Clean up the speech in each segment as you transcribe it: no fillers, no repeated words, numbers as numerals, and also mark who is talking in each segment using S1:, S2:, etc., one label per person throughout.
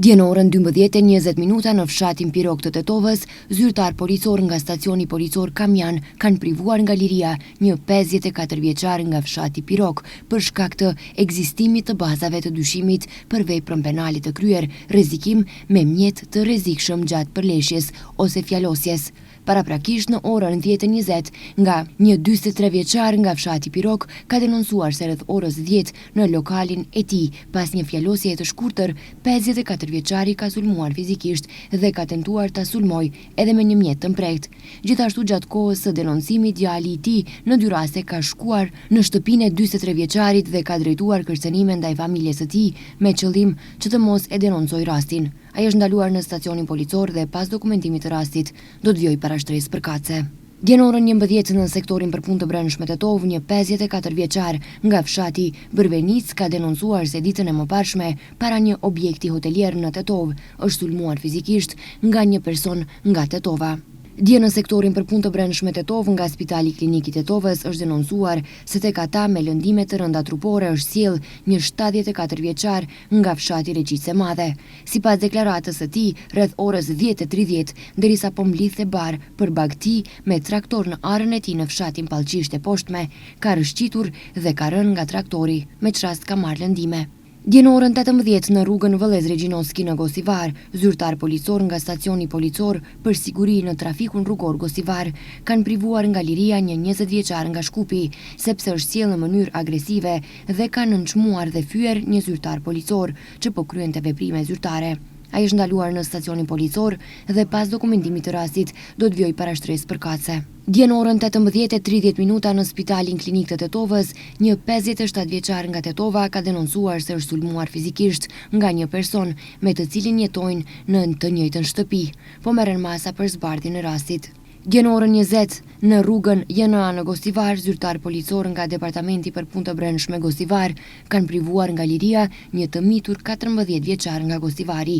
S1: Dje në orën 12:20 në fshatin Pirog të Tetovës, zyrtar policor nga stacioni policor Kamjan kanë privuar nga liria një 54 vjeçar nga fshati Pirog për shkak të ekzistimit të bazave të dyshimit për veprën penale të kryer, rrezikim me mjet të rrezikshëm gjatë përleshjes ose fjalosjes. Paraprakisht në orën 10:20 nga një 43 vjeçar nga fshati Pirog ka denoncuar se rreth orës 10 në lokalin e tij, pas një fjalosjeje të shkurtër, 54 vjeçari ka sulmuar fizikisht dhe ka tentuar ta sulmoj edhe me një mjet të mprehtë. Gjithashtu gjatë kohës së denoncimit djali i tij në dy raste ka shkuar në shtëpinë e 43 vjeçarit dhe ka drejtuar kërcënime ndaj familjes së tij me qëllim që të mos e denoncojë rastin. Ai është ndaluar në stacionin policor dhe pas dokumentimit të rastit do të vijojë para shtresë përkatëse. Dje në orën 11 në sektorin për punë të brendshme Tetovë, një 54 vjeçar nga fshati Bërvenic ka denoncuar se ditën e mëparshme para një objekti hotelier në Tetovë është sulmuar fizikisht nga një person nga Tetova. Dje në sektorin për punë të brendshme Tetovë nga Spitali Klinik i Tetovës është denoncuar se tek ata me lëndime të rënda trupore është sjell një 74 vjeçar nga fshati Regjice Madhe. Sipas deklaratës së tij, rreth orës 10:30, derisa po mblidhte bar për bagti me traktor në arën e tij në fshatin Pallçisht e poshtme, ka rrëshqitur dhe ka rënë nga traktori, me çrast ka marrë lëndime. Dje në orën 18 në rrugën Vëllez Regjinoski në Gosivar, zyrtar policor nga stacioni policor për siguri në trafikun rrugor Gosivar kanë privuar nga liria një 20 vjeçar nga Shkupi, sepse është sjellë në mënyrë agresive dhe kanë nënçmuar dhe fyer një zyrtar policor që po kryente veprime zyrtare. Ai është ndaluar në stacionin policor dhe pas dokumentimit të rastit do të vijojë para shtresë përkatëse. Dje në orën 18:30 në Spitalin Klinik të Tetovës, një 57 vjeçar nga Tetova ka denoncuar se është sulmuar fizikisht nga një person me të cilin jetojnë në të njëjtën shtëpi, po merren masa për zbardhjen e rastit. Dje në orën 20 në rrugën JNA në Gosivar, zyrtar policor nga Departamenti për punë të brendshme Gosivar kanë privuar nga liria një të mitur 14 vjeçar nga Gosivari.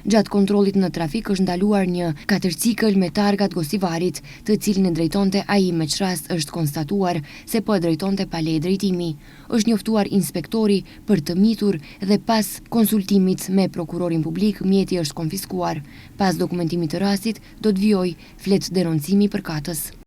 S1: Gjatë kontrollit në trafik është ndaluar një katërcikël me targat Gosivarit, të cilin e drejtonte ai, me çrast është konstatuar se po e drejtonte pa leje drejtimi. Është njoftuar inspektori për të mitur dhe pas konsultimit me prokurorin publik, mjeti është konfiskuar. Pas dokumentimit të rastit do të vijojë flet denoncimi përkatës.